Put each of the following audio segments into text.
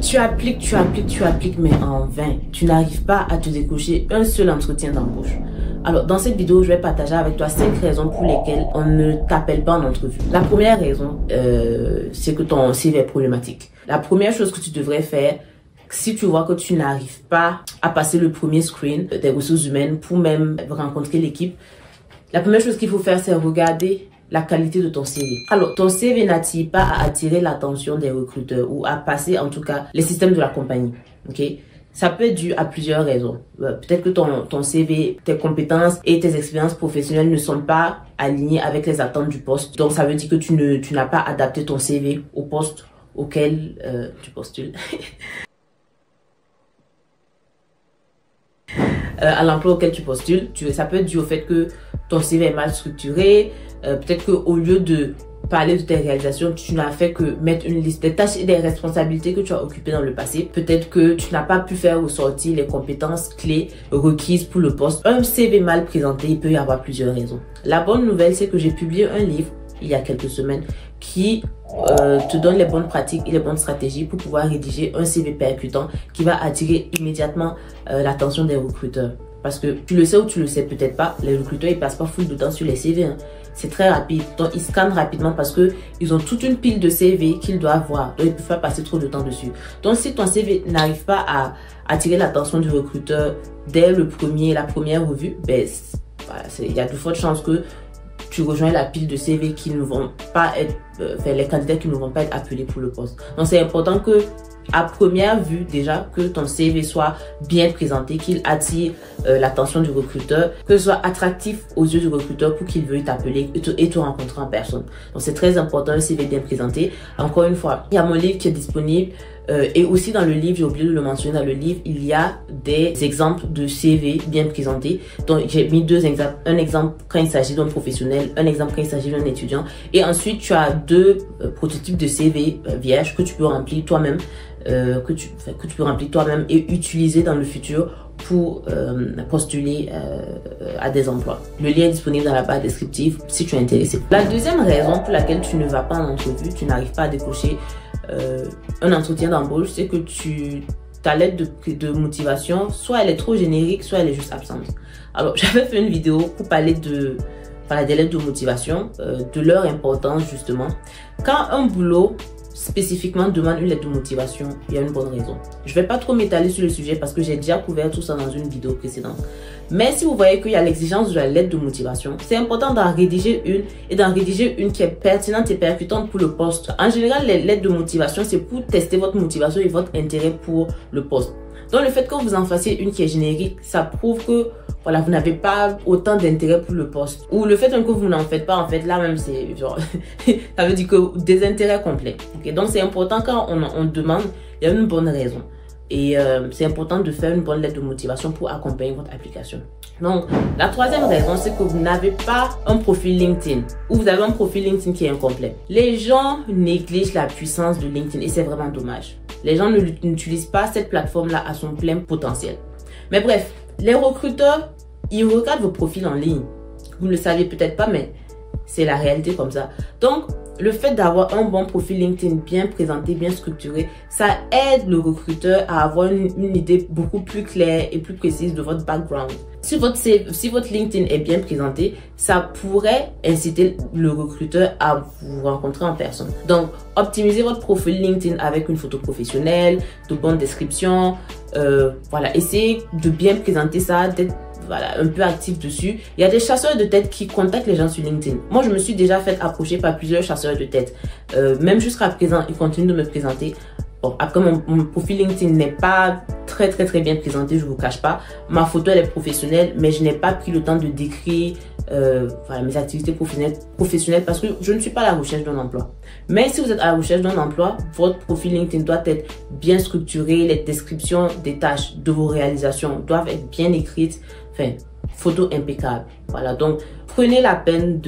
Tu appliques, mais en vain. Tu n'arrives pas à te décocher un seul entretien d'embauche. Alors, dans cette vidéo, je vais partager avec toi 5 raisons pour lesquelles on ne t'appelle pas en entrevue. La première raison, c'est que ton CV est problématique. La première chose que tu devrais faire, si tu vois que tu n'arrives pas à passer le premier screen des ressources humaines pour même rencontrer l'équipe, la première chose qu'il faut faire, c'est regarder la qualité de ton CV. Alors, ton CV n'attire pas à attirer l'attention des recruteurs ou à passer, en tout cas, les systèmes de la compagnie. Ok? Ça peut être dû à plusieurs raisons. Peut-être que ton CV, tes compétences et tes expériences professionnelles ne sont pas alignées avec les attentes du poste. Donc, ça veut dire que tu n'as pas adapté ton CV au poste auquel tu postules. À l'emploi auquel tu postules. Ça peut être dû au fait que ton CV est mal structuré. Peut-être qu'au lieu de parler de tes réalisations, tu n'as fait que mettre une liste des tâches et des responsabilités que tu as occupées dans le passé. Peut-être que tu n'as pas pu faire ressortir les compétences clés requises pour le poste. Un CV mal présenté, il peut y avoir plusieurs raisons. La bonne nouvelle, c'est que j'ai publié un livre il y a quelques semaines qui te donne les bonnes pratiques et les bonnes stratégies pour pouvoir rédiger un CV percutant qui va attirer immédiatement l'attention des recruteurs. Parce que tu le sais ou tu le sais peut-être pas, les recruteurs ils passent pas full de temps sur les CV. Hein. C'est très rapide. Donc ils scannent rapidement parce que ils ont toute une pile de CV qu'ils doivent voir. Donc ils peuvent pas passer trop de temps dessus. Donc si ton CV n'arrive pas à attirer l'attention du recruteur dès la première revue, ben voilà, il y a de fortes chances que tu rejoins la pile de CV qui ne vont pas être, les candidats qui ne vont pas être appelés pour le poste. Donc c'est important que à première vue déjà que ton CV soit bien présenté, qu'il attire l'attention du recruteur, que ce soit attractif aux yeux du recruteur pour qu'il veuille t'appeler et te rencontrer en personne. Donc c'est très important un CV bien présenté. Encore une fois, il y a mon livre qui est disponible et aussi dans le livre, j'ai oublié de le mentionner, dans le livre il y a des exemples de CV bien présentés. Donc j'ai mis 2 exemples, un exemple quand il s'agit d'un professionnel, un exemple quand il s'agit d'un étudiant, et ensuite tu as 2 prototypes de CV vierges que tu peux remplir toi-même. Que tu peux remplir toi-même et utiliser dans le futur pour postuler à des emplois. Le lien est disponible dans la barre descriptive si tu es intéressé. La deuxième raison pour laquelle tu ne vas pas en entrevue, tu n'arrives pas à décocher un entretien d'embauche, c'est que ta lettre de motivation, soit elle est trop générique, soit elle est juste absente. Alors, j'avais fait une vidéo pour parler des lettres de motivation, de leur importance justement. Quand un boulot spécifiquement demande une lettre de motivation, il y a une bonne raison. Je ne vais pas trop m'étaler sur le sujet parce que j'ai déjà couvert tout ça dans une vidéo précédente. Mais si vous voyez qu'il y a l'exigence de la lettre de motivation, c'est important d'en rédiger une et d'en rédiger une qui est pertinente et percutante pour le poste. En général, les lettres de motivation, c'est pour tester votre motivation et votre intérêt pour le poste. Donc le fait que vous en fassiez une qui est générique, ça prouve que voilà, vous n'avez pas autant d'intérêt pour le poste. Ou le fait que vous n'en faites pas, en fait, là même, c'est genre, ça veut dire que désintérêt complet. Okay? Donc c'est important quand on demande, il y a une bonne raison. Et c'est important de faire une bonne lettre de motivation pour accompagner votre application. Donc, la troisième raison, c'est que vous n'avez pas un profil LinkedIn ou vous avez un profil LinkedIn qui est incomplet. Les gens négligent la puissance de LinkedIn et c'est vraiment dommage. Les gens n'utilisent pas cette plateforme-là à son plein potentiel. Mais bref, les recruteurs, ils regardent vos profils en ligne. Vous ne le saviez peut-être pas, mais c'est la réalité comme ça. Donc, le fait d'avoir un bon profil LinkedIn bien présenté, bien structuré, ça aide le recruteur à avoir une idée beaucoup plus claire et plus précise de votre background. Si votre LinkedIn est bien présenté, ça pourrait inciter le recruteur à vous rencontrer en personne. Donc, optimisez votre profil LinkedIn avec une photo professionnelle, de bonnes descriptions. Voilà, essayez de bien présenter ça, d'être un peu actif dessus. Il y a des chasseurs de tête qui contactent les gens sur LinkedIn. Moi, je me suis déjà fait approcher par plusieurs chasseurs de tête. Même jusqu'à présent, ils continuent de me présenter. Bon, après, mon profil LinkedIn n'est pas très bien présenté, je vous cache pas. Ma photo, elle est professionnelle, mais je n'ai pas pris le temps de décrire mes activités professionnelles parce que je ne suis pas à la recherche d'un emploi. Mais si vous êtes à la recherche d'un emploi, votre profil LinkedIn doit être bien structuré, les descriptions des tâches, de vos réalisations doivent être bien écrites. Enfin, photo impeccable. Voilà, donc prenez la peine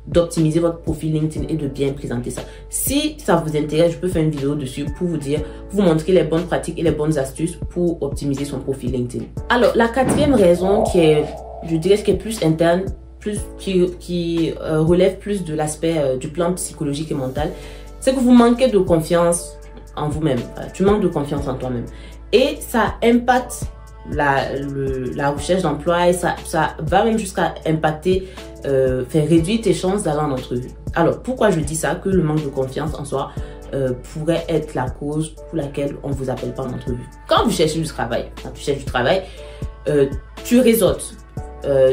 d'optimiser votre profil LinkedIn et de bien présenter ça. Si ça vous intéresse, je peux faire une vidéo dessus pour vous montrer les bonnes pratiques et les bonnes astuces pour optimiser son profil LinkedIn. Alors, la quatrième raison qui est, je dirais, ce qui est plus interne, qui relève plus de l'aspect du plan psychologique et mental, c'est que vous manquez de confiance en vous-même. Voilà, tu manques de confiance en toi-même. Et ça impacte la recherche d'emploi et ça va même jusqu'à impacter, faire réduire tes chances d'aller en entrevue. Alors, pourquoi je dis ça? Que le manque de confiance en soi pourrait être la cause pour laquelle on ne vous appelle pas en entrevue. Quand vous cherchez du travail, tu réseautes.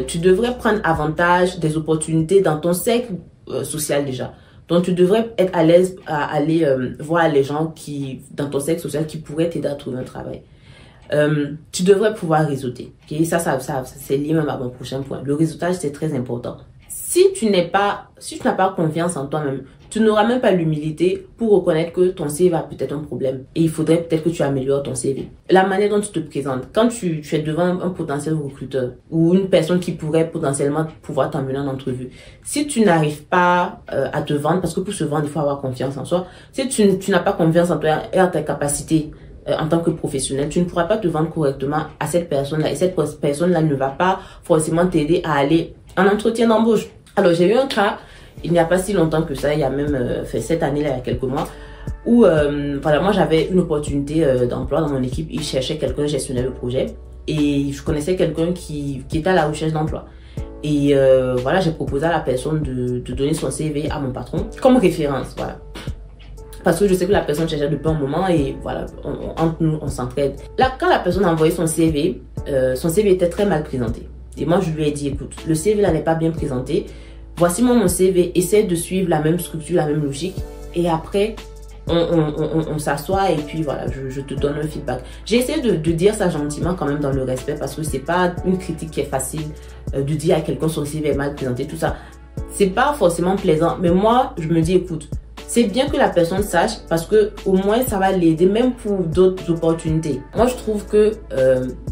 Tu devrais prendre avantage des opportunités dans ton cercle social déjà. Donc, tu devrais être à l'aise à aller voir les gens dans ton cercle social qui pourraient t'aider à trouver un travail. Tu devrais pouvoir réseauter. Okay? Ça c'est lié même à mon prochain point. Le réseautage, c'est très important. Si tu n'as pas confiance en toi-même, tu n'auras même pas l'humilité pour reconnaître que ton CV a peut-être un problème. Et il faudrait peut-être que tu améliores ton CV. La manière dont tu te présentes, quand tu es devant un potentiel recruteur ou une personne qui pourrait potentiellement pouvoir t'emmener en entrevue, si tu n'arrives pas à te vendre, parce que pour se vendre, il faut avoir confiance en soi. Si tu n'as pas confiance en toi et en ta capacité en tant que professionnel, tu ne pourras pas te vendre correctement à cette personne-là. Et cette personne-là ne va pas forcément t'aider à aller en entretien d'embauche. Alors, j'ai eu un cas, il n'y a pas si longtemps que ça, il y a même cette année-là, il y a quelques mois, où voilà, moi j'avais une opportunité d'emploi dans mon équipe. Il cherchait quelqu'un, gestionnaire de projet, et je connaissais quelqu'un qui était à la recherche d'emploi. Et voilà, j'ai proposé à la personne de donner son CV à mon patron comme référence, voilà. Parce que je sais que la personne cherchait depuis un moment et voilà, entre nous, on s'entraide. Là, quand la personne a envoyé son CV était très mal présenté. Et moi, je lui ai dit, écoute, le CV là n'est pas bien présenté. Voici mon CV, essaie de suivre la même structure, la même logique. Et après, on s'assoit et puis voilà, je te donne un feedback. J'ai essayé de dire ça gentiment quand même dans le respect parce que c'est pas une critique qui est facile de dire à quelqu'un son CV est mal présenté, tout ça. C'est pas forcément plaisant. Mais moi, je me dis, écoute, c'est bien que la personne sache parce que au moins ça va l'aider même pour d'autres opportunités. Moi je trouve que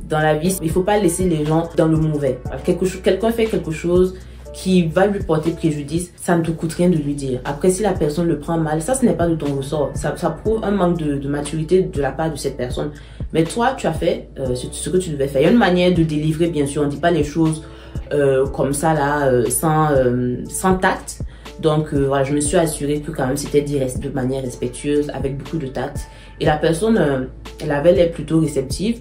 dans la vie, il faut pas laisser les gens dans le mauvais. Quelqu'un fait quelque chose qui va lui porter préjudice, ça ne te coûte rien de lui dire. Après si la personne le prend mal, ça ce n'est pas de ton ressort. Ça prouve un manque de maturité de la part de cette personne. Mais toi tu as fait ce que tu devais faire. Il y a une manière de délivrer bien sûr. On ne dit pas les choses comme ça là sans tact. Donc voilà, je me suis assurée que quand même c'était dit de manière respectueuse, avec beaucoup de tact. Et la personne, elle avait l'air plutôt réceptive.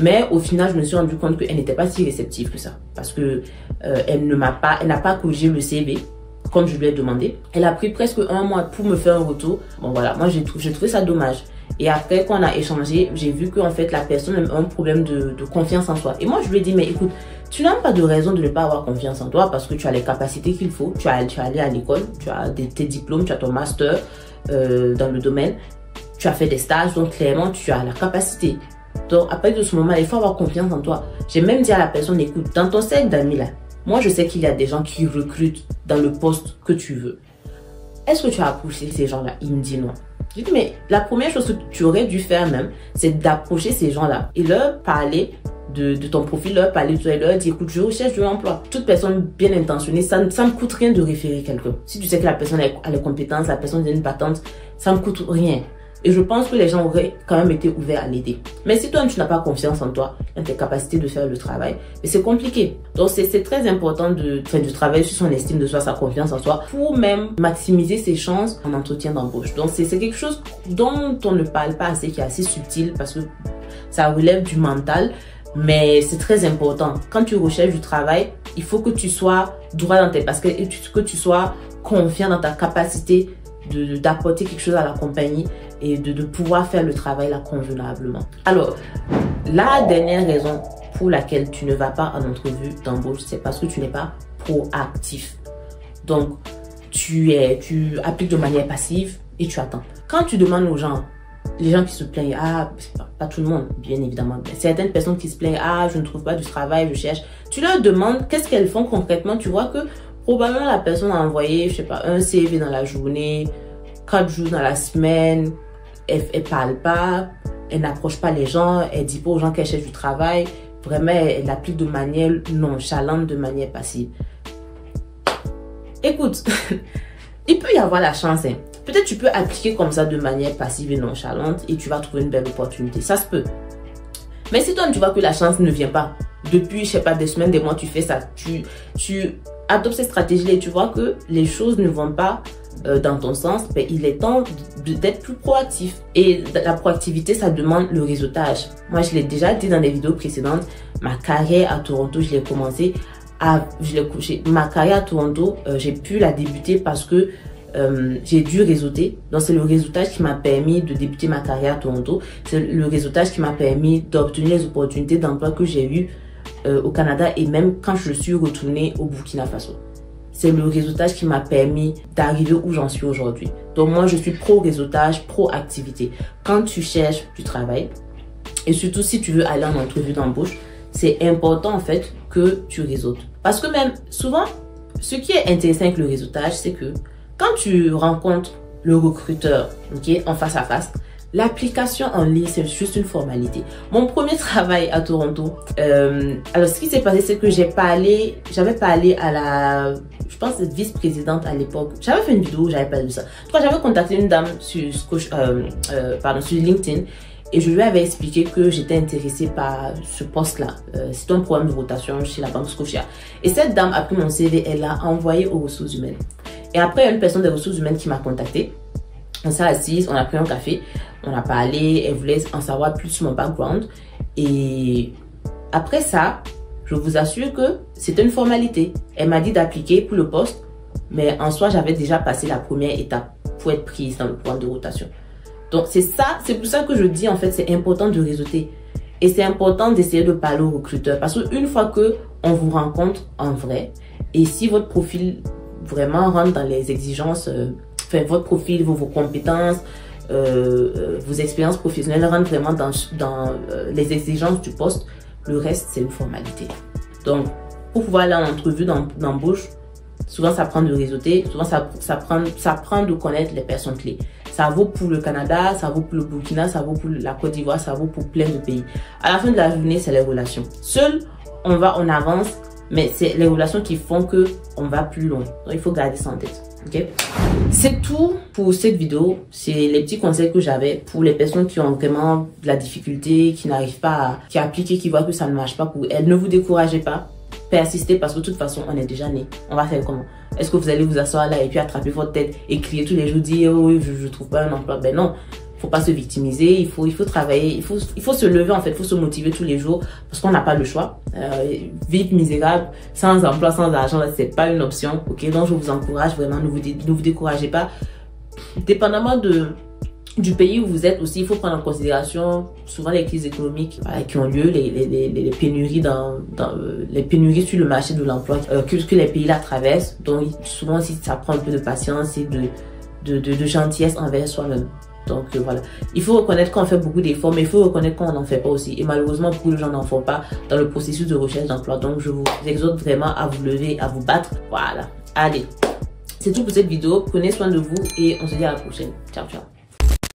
Mais au final, je me suis rendu compte qu'elle n'était pas si réceptive que ça. Parce que elle n'a pas corrigé le CV comme je lui ai demandé. Elle a pris presque un mois pour me faire un retour. Bon voilà, moi j'ai trouvé ça dommage. Et après, quand on a échangé, j'ai vu qu'en fait, la personne a un problème de confiance en soi. Et moi, je lui ai dit, mais écoute, tu n'as pas de raison de ne pas avoir confiance en toi parce que tu as les capacités qu'il faut. Tu es allé à l'école, tu as tes diplômes, tu as ton master dans le domaine. Tu as fait des stages, donc clairement, tu as la capacité. Donc, à partir de ce moment, il faut avoir confiance en toi. J'ai même dit à la personne, écoute, dans ton cercle d'amis là, moi, je sais qu'il y a des gens qui recrutent dans le poste que tu veux. Est-ce que tu as approché ces gens-là? Il me dit non. Je dis, mais la première chose que tu aurais dû faire même, c'est d'approcher ces gens-là et leur parler de ton profil, leur parler de toi et leur dire, écoute, je recherche de l'emploi. Toute personne bien intentionnée, ça ne me coûte rien de référer quelqu'un. Si tu sais que la personne a les compétences, la personne est une battante, ça ne me coûte rien. Et je pense que les gens auraient quand même été ouverts à l'aider. Mais si toi, tu n'as pas confiance en toi, en tes capacités de faire le travail, c'est compliqué. Donc, c'est très important de travailler sur son estime de soi, sa confiance en soi, pour même maximiser ses chances en entretien d'embauche. Donc, c'est quelque chose dont on ne parle pas assez, qui est assez subtil parce que ça relève du mental. Mais c'est très important. Quand tu recherches du travail, il faut que tu sois droit dans tes baskets et que tu sois confiant dans ta capacité d'apporter quelque chose à la compagnie et de pouvoir faire le travail là convenablement. Alors, la dernière raison pour laquelle tu ne vas pas en entrevue d'embauche, c'est parce que tu n'es pas proactif. Donc, tu appliques de manière passive et tu attends. Quand tu demandes aux gens, les gens qui se plaignent, pas tout le monde, bien évidemment, mais certaines personnes qui se plaignent, je ne trouve pas du travail, je cherche. Tu leur demandes qu'est-ce qu'elles font concrètement, tu vois que probablement la personne a envoyé, je sais pas, un CV dans la journée, 4 jours dans la semaine, elle parle pas, elle n'approche pas les gens, elle dit pas aux gens qu'elle cherche du travail, vraiment elle applique de manière nonchalante, de manière passive. Écoute, il peut y avoir la chance, hein. Peut-être tu peux appliquer comme ça de manière passive et nonchalante et tu vas trouver une belle opportunité, ça se peut. Mais si toi tu vois que la chance ne vient pas, depuis je sais pas des semaines, des mois tu fais ça, tu adoptes cette stratégie-là et tu vois que les choses ne vont pas dans ton sens, ben, il est temps d'être plus proactif. Et la proactivité, ça demande le réseautage. Moi, je l'ai déjà dit dans les vidéos précédentes, ma carrière à Toronto, je l'ai commencé ma carrière à Toronto, j'ai pu la débuter parce que j'ai dû réseauter. Donc c'est le réseautage qui m'a permis de débuter ma carrière à Toronto. C'est le réseautage qui m'a permis d'obtenir les opportunités d'emploi que j'ai eues au Canada et même quand je suis retournée au Burkina Faso. C'est le réseautage qui m'a permis d'arriver où j'en suis aujourd'hui. Donc moi je suis pro réseautage, pro activité. Quand tu cherches du travail et surtout si tu veux aller en entrevue d'embauche, c'est important en fait que tu réseautes. Parce que même souvent, ce qui est intéressant avec le réseautage, c'est que quand tu rencontres le recruteur, ok, en face à face, l'application en ligne, c'est juste une formalité. Mon premier travail à Toronto, alors ce qui s'est passé, c'est que j'avais parlé à la, je pense, vice-présidente à l'époque. J'avais fait une vidéo où j'avais parlé de ça. En tout cas, j'avais contacté une dame sur LinkedIn. Et je lui avais expliqué que j'étais intéressée par ce poste-là. C'était un programme de rotation chez la Banque Scotia. Et cette dame a pris mon CV, elle l'a envoyé aux ressources humaines. Et après, il y a une personne des ressources humaines qui m'a contactée. On s'est assise, on a pris un café, on a parlé, elle voulait en savoir plus sur mon background. Et après ça, je vous assure que c'était une formalité. Elle m'a dit d'appliquer pour le poste, mais en soi, j'avais déjà passé la première étape pour être prise dans le programme de rotation. Donc c'est pour ça que je dis en fait c'est important de réseauter et c'est important d'essayer de parler aux recruteurs parce qu'une fois que on vous rencontre en vrai et si votre profil vraiment rentre dans les exigences, enfin votre profil, vos compétences, vos expériences professionnelles rentrent vraiment dans les exigences du poste, le reste c'est une formalité. Donc pour pouvoir aller en entrevue d'embauche, souvent ça prend de réseauter, souvent ça prend de connaître les personnes clés. Ça vaut pour le Canada, ça vaut pour le Burkina, ça vaut pour la Côte d'Ivoire, ça vaut pour plein de pays. À la fin de la journée, c'est les relations. Seul, on avance, mais c'est les relations qui font que on va plus loin. Donc, il faut garder ça en tête. Ok? C'est tout pour cette vidéo. C'est les petits conseils que j'avais pour les personnes qui ont vraiment de la difficulté, qui n'arrivent pas qui appliquent, qui voient que ça ne marche pas pour elles. Ne vous découragez pas. Persistez parce que de toute façon, on est déjà né. On va faire comment? Est-ce que vous allez vous asseoir là et puis attraper votre tête et crier tous les jours, dire oh, je trouve pas un emploi? Ben non, faut pas se victimiser, il faut travailler, il faut se lever en fait, il faut se motiver tous les jours parce qu'on n'a pas le choix. Vivre misérable, sans emploi, sans argent, c'est pas une option. Ok, donc je vous encourage vraiment, ne vous découragez pas. Dépendamment du pays où vous êtes aussi, il faut prendre en considération souvent les crises économiques qui ont lieu, les pénuries les pénuries sur le marché de l'emploi que les pays là traversent. Donc souvent aussi ça prend un peu de patience et de gentillesse envers soi-même. Donc voilà, il faut reconnaître qu'on fait beaucoup d'efforts, mais il faut reconnaître qu'on n'en fait pas aussi. Et malheureusement, beaucoup de gens n'en font pas dans le processus de recherche d'emploi. Donc je vous exhorte vraiment à vous lever, à vous battre. Voilà, allez, c'est tout pour cette vidéo. Prenez soin de vous et on se dit à la prochaine. Ciao, ciao.